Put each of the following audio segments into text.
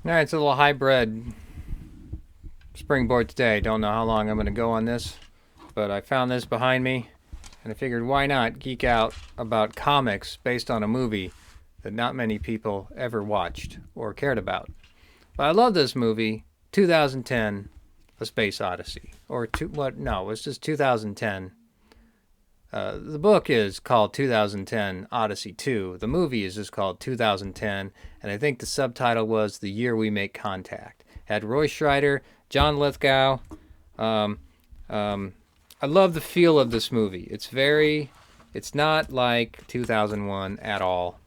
All right, it's a little hybrid springboard today. Don't know how long I'm going to go on this, but I found this behind me, and I figured why not geek out about comics based on a movie that not many people ever watched or cared about. But I love this movie, 2010, A Space Odyssey. Or, what? No, it's just 2010. The book is called 2010 Odyssey 2. The movie is just called 2010, and I think the subtitle was The Year We Make Contact. Had Roy Scheider, John Lithgow. Um, I love the feel of this movie. It's not like 2001 at all.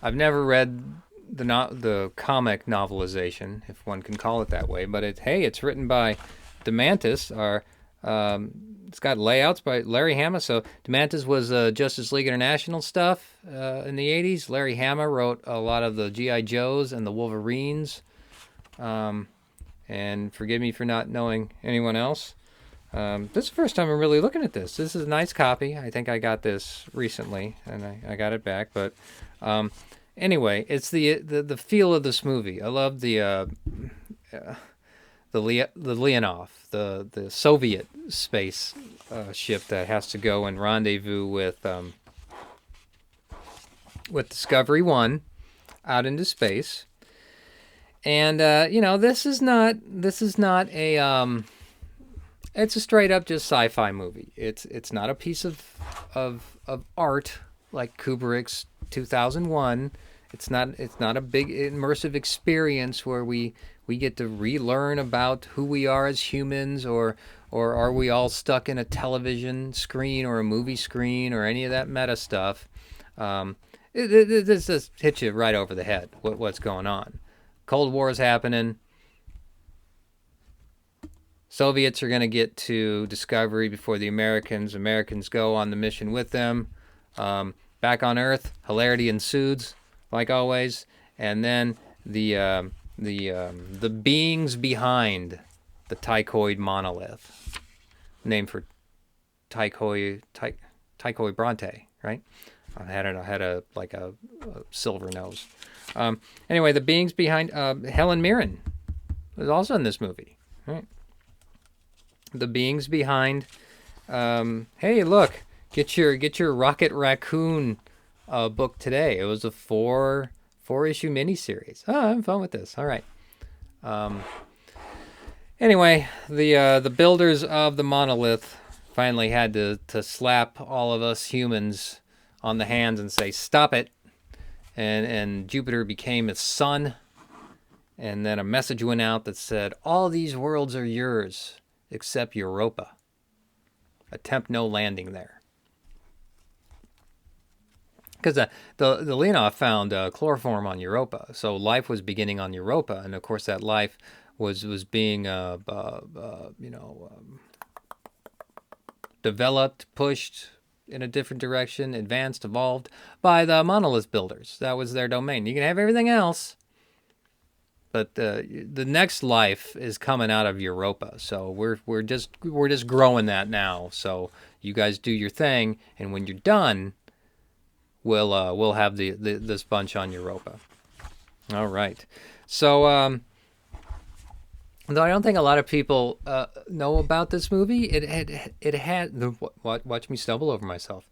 I've never read the comic novelization, if one can call it that way, but it's written by DeMantis, it's got layouts by Larry Hama. So DeMantis was Justice League International stuff in the 80s. Larry Hama wrote a lot of the G.I. Joes and the Wolverines. And forgive me for not knowing anyone else. This is the first time I'm really looking at this. This is a nice copy. I think I got this recently, and I got it back. But anyway, it's the feel of this movie. I love the Lenov, the Soviet space ship that has to go and rendezvous with Discovery One out into space. And this is not a it's a straight up just sci-fi movie. It's not a piece of art like Kubrick's 2001. It's not a big immersive experience where we get to relearn about who we are as humans, or are we all stuck in a television screen or a movie screen or any of that meta stuff. This just hits you right over the head what's going on. Cold War is happening. Soviets are going to get to Discovery before the Americans. Americans go on the mission with them. Back on Earth, hilarity ensues, like always. And then the beings behind the Tychoid monolith, named for Tycho Brahe, right? I had a silver nose. Anyway, the beings behind Helen Mirren was also in this movie, right? The beings behind. Hey, look, get your Rocket Raccoon book today. It was a four issue miniseries. Oh, I'm having fun with this. All right. Anyway, the builders of the monolith finally had to slap all of us humans on the hands and say, stop it. And Jupiter became its sun. And then a message went out that said, all these worlds are yours except Europa. Attempt no landing there. Because the Lenov found chloroform on Europa, so life was beginning on Europa, and of course that life was being developed, pushed in a different direction, advanced, evolved by the Monolith Builders. That was their domain. You can have everything else, but the next life is coming out of Europa. So we're just growing that now. So you guys do your thing, and when you're done, we'll have this bunch on Europa. All right. So though I don't think a lot of people know about this movie, it had watch me stumble over myself.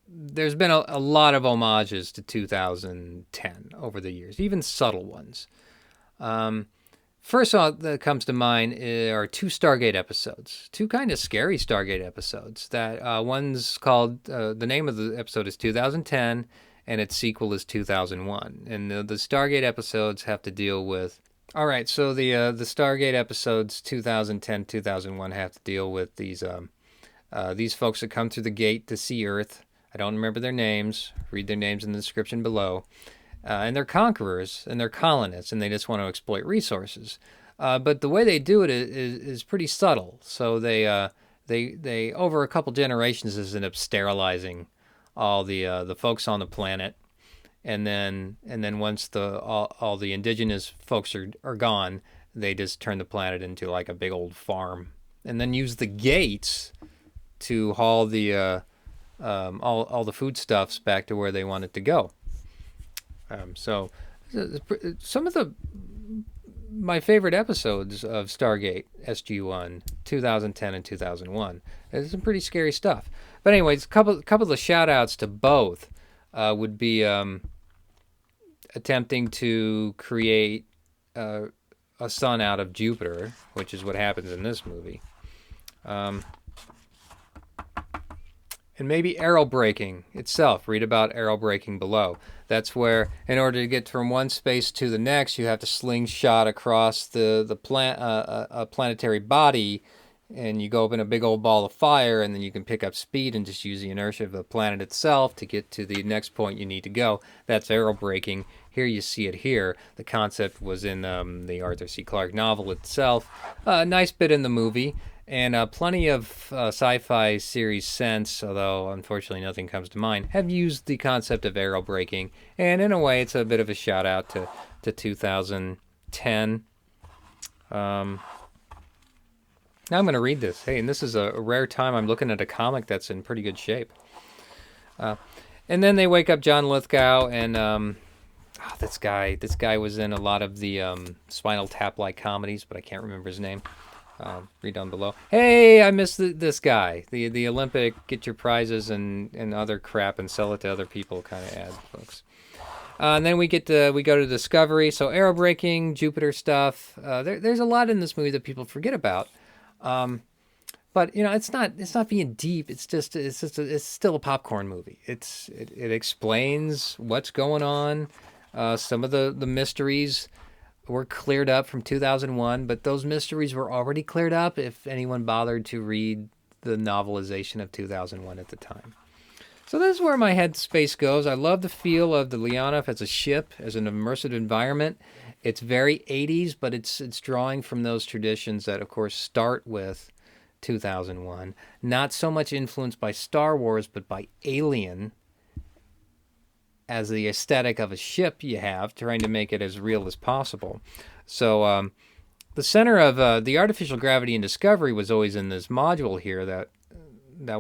There's been a lot of homages to 2010 over the years, even subtle ones. First one that comes to mind are two Stargate episodes, two kind of scary Stargate episodes. That one's called, the name of the episode is 2010, and its sequel is 2001. And the Stargate episodes have to deal with. All right, so the Stargate episodes 2010, 2001 have to deal with these folks that come through the gate to see Earth. I don't remember their names. Read their names in the description below. And they're conquerors, and they're colonists, and they just want to exploit resources. But the way they do it is pretty subtle. So they over a couple generations end up sterilizing all the folks on the planet, and then once all the indigenous folks are gone, they just turn the planet into like a big old farm, and then use the gates to haul the all the foodstuffs back to where they want it to go. So some of my favorite episodes of Stargate SG-1, 2010 and 2001. There's some pretty scary stuff. But anyways, a couple of shout outs to both would be attempting to create a sun out of Jupiter, which is what happens in this movie. And maybe aerobraking itself. Read about aerobraking below. That's where, in order to get from one space to the next, you have to slingshot across a planetary body, and you go up in a big old ball of fire, and then you can pick up speed and just use the inertia of the planet itself to get to the next point you need to go. That's aerobraking. Here you see it here. The concept was in the Arthur C. Clarke novel itself. Nice bit in the movie. And plenty of sci-fi series since, although unfortunately nothing comes to mind, have used the concept of aerobraking. And in a way, it's a bit of a shout out to 2010. Now I'm going to read this. Hey, and this is a rare time I'm looking at a comic that's in pretty good shape. And then they wake up John Lithgow, and this guy was in a lot of the Spinal Tap-like comedies, but I can't remember his name. Read down below. Hey, I missed this guy. The Olympic get your prizes and other crap and sell it to other people kind of ad, folks. And then we go to Discovery. So aerobraking, Jupiter stuff. There's a lot in this movie that people forget about. But it's not being deep. It's still a popcorn movie. It explains what's going on. Some of the mysteries were cleared up from 2001, but those mysteries were already cleared up if anyone bothered to read the novelization of 2001 at the time. So this is where my headspace goes. I love the feel of the Lenov as a ship, as an immersive environment. It's very 80s, but it's drawing from those traditions that, of course, start with 2001. Not so much influenced by Star Wars, but by Alien, as the aesthetic of a ship you have, trying to make it as real as possible. So the center of the artificial gravity in Discovery was always in this module here that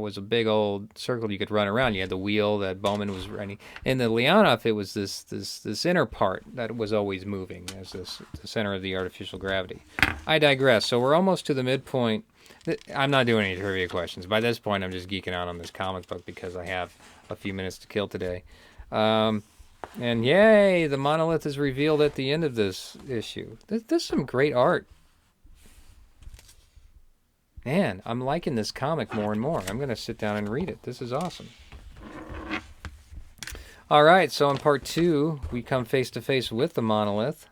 was a big old circle you could run around. You had the wheel that Bowman was running. In the Leonov, it was this inner part that was always moving as the center of the artificial gravity. I digress. So we're almost to the midpoint. I'm not doing any trivia questions. By this point, I'm just geeking out on this comic book because I have a few minutes to kill today. And yay, the monolith is revealed at the end of this issue. There's some great art. Man, I'm liking this comic more and more. I'm going to sit down and read it. This is awesome. All right, so in part 2, we come face to face with the monolith.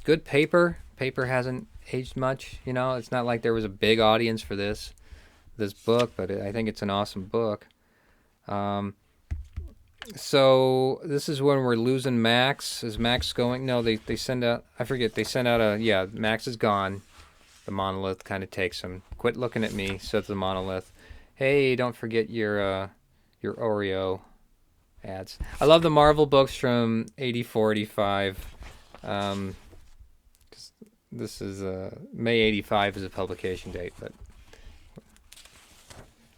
Good paper. Paper hasn't aged much. It's not like there was a big audience for this book, but I think it's an awesome book. So this is when we're losing Max. Is Max going? No, they send out, I forget, they send out Max is gone. The monolith kind of takes him. Quit looking at me, says the monolith. Hey, don't forget your Oreo ads. I love the Marvel books from 84, 85. This is May 85 is a publication date, but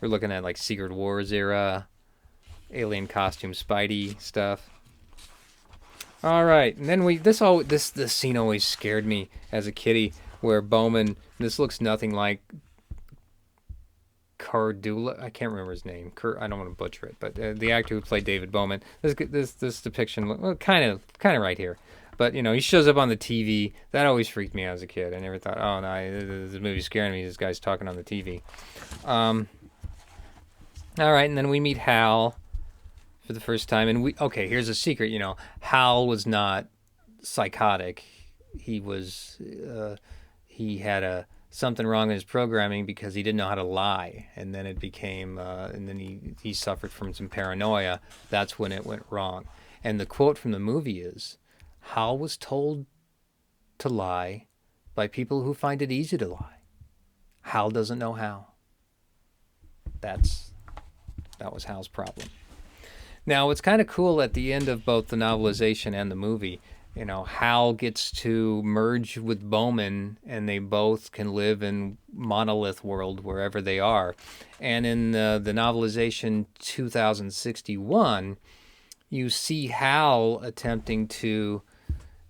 we're looking at like Secret Wars era, alien costume Spidey stuff. All right, and then this scene always scared me as a kiddie, where Bowman, this looks nothing like Cardula. I can't remember his name. I don't want to butcher it, but the actor who played David Bowman. This depiction, well, kind of right here. But, he shows up on the TV. That always freaked me out as a kid. I never thought, oh, no, this movie's scaring me. This guy's talking on the TV. All right, and then we meet Hal for the first time. And here's a secret. Hal was not psychotic. He had something wrong in his programming because he didn't know how to lie. And then it became, and then he suffered from some paranoia. That's when it went wrong. And the quote from the movie is, Hal was told to lie by people who find it easy to lie. Hal doesn't know how. That was Hal's problem. Now, what's kind of cool at the end of both the novelization and the movie, Hal gets to merge with Bowman, and they both can live in Monolith world wherever they are. And in the novelization 2061, you see Hal attempting to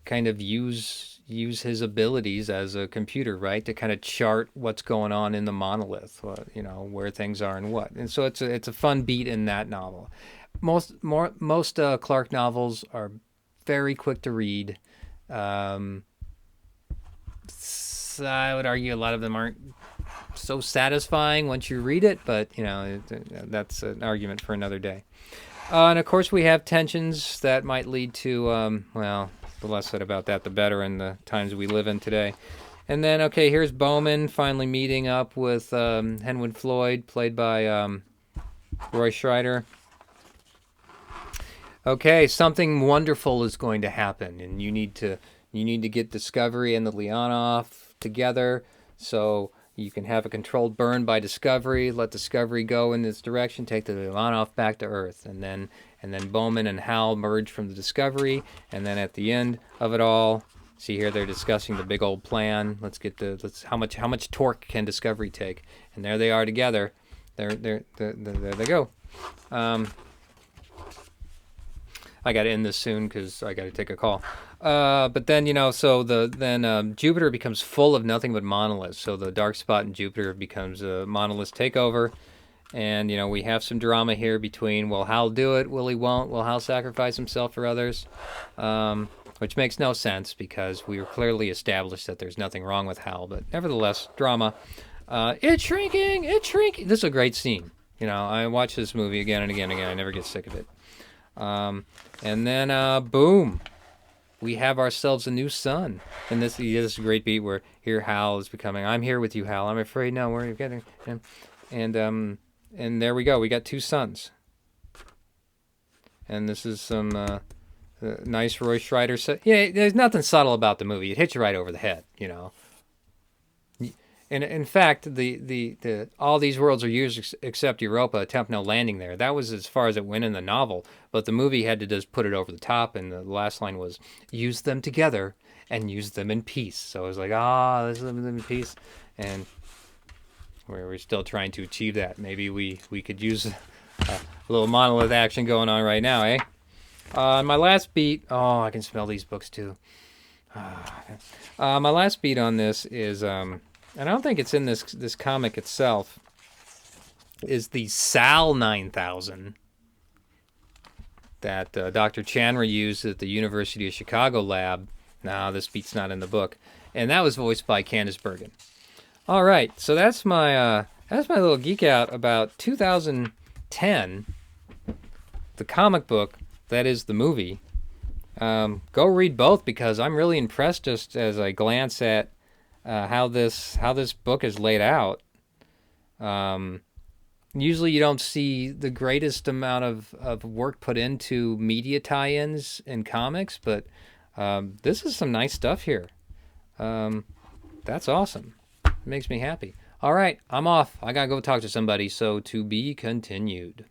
kind of use his abilities as a computer, right, to kind of chart what's going on in the monolith, where things are and what. And so it's a fun beat in that novel. Most Clark novels are very quick to read. I would argue a lot of them aren't so satisfying once you read it, but that's an argument for another day. And of course, we have tensions that might lead to the less said about that, the better in the times we live in today. And then, okay, here's Bowman finally meeting up with Henwood Floyd, played by Roy Scheider. Okay, something wonderful is going to happen, and you need to get Discovery and the Leonov together, so you can have a controlled burn by Discovery. Let Discovery go in this direction, take the Leonov back to Earth, and then Bowman and Hal merge from the Discovery, and then at the end of it all, see here they're discussing the big old plan. How much torque can Discovery take? And there they are together. There they go. I got to end this soon because I got to take a call. But then Jupiter becomes full of nothing but monoliths. So the dark spot in Jupiter becomes a monolith takeover. And, we have some drama here between, will Hal do it? Will he won't? Will Hal sacrifice himself for others? Which makes no sense because we were clearly established that there's nothing wrong with Hal. But nevertheless, drama. It's shrinking! It's shrinking! This is a great scene. I watch this movie again and again and again. I never get sick of it. And then, boom. We have ourselves a new sun. And this is a great beat where here Hal is becoming, I'm here with you, Hal. I'm afraid now. Where are you getting? And there we go. We got two suns. And this is some nice Roy Scheider. There's nothing subtle about the movie. It hits you right over the head, And in fact, the all these worlds are used except Europa. Attempt no landing there. That was as far as it went in the novel. But the movie had to just put it over the top. And the last line was, use them together and use them in peace. So it was like, let's live them in peace. And we're still trying to achieve that. Maybe we could use a little monolith action going on right now, eh? My last beat. Oh, I can smell these books too. My last beat on this is, and I don't think it's in this comic itself, is the Sal 9000 that Dr. Chandra used at the University of Chicago lab. No, this beat's not in the book, and that was voiced by Candice Bergen. All right, so that's my little geek out about 2010, the comic book that is the movie. Go read both because I'm really impressed just as I glance at how this book is laid out. Usually you don't see the greatest amount of work put into media tie-ins in comics, but this is some nice stuff here. That's awesome. It makes me happy. All right, I'm off. I gotta go talk to somebody, so to be continued.